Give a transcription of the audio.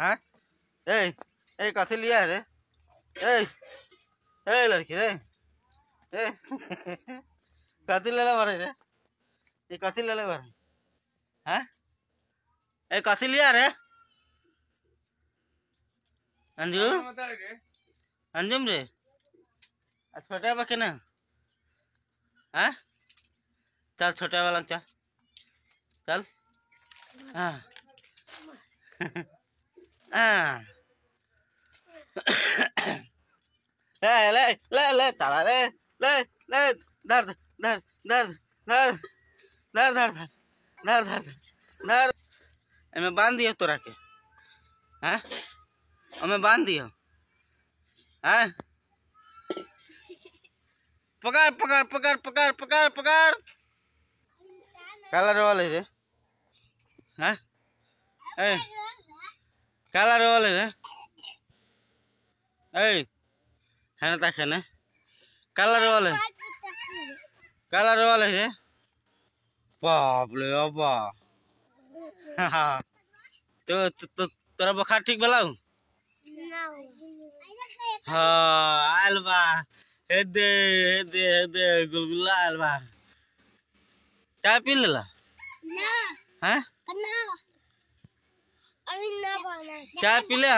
हाँ ए कथी लिया रे ए लड़की रे ए कथी ले बारे रे ये कथी ले बारे हाँ ए कथी लिया रे अंजू अंजुम रे छोटा बाके ना हाँ चल छोटा वाला चल चल हाँ हाँ ले ले ले ले तारा ले ले ले दर्द दर्द दर्द दर्द दर्द दर्द दर्द दर्द दर्द मैं बांध दियो तोरा के हाँ मैं बांध दियो हाँ पकड़ पकड़ पकड़ पकड़ पकड़ पकड़ काला रोल है रे हाँ ए काला रोल है रे ए है ना ताखे ना काला रोल है रे बाप ले बाबा तो तोरा बुखार ठीक भलाऊ हाँ आयल बा हेदे हेदे हेदे गुलगुला आयल बा चाय पी लेला हाँ चाय पी ले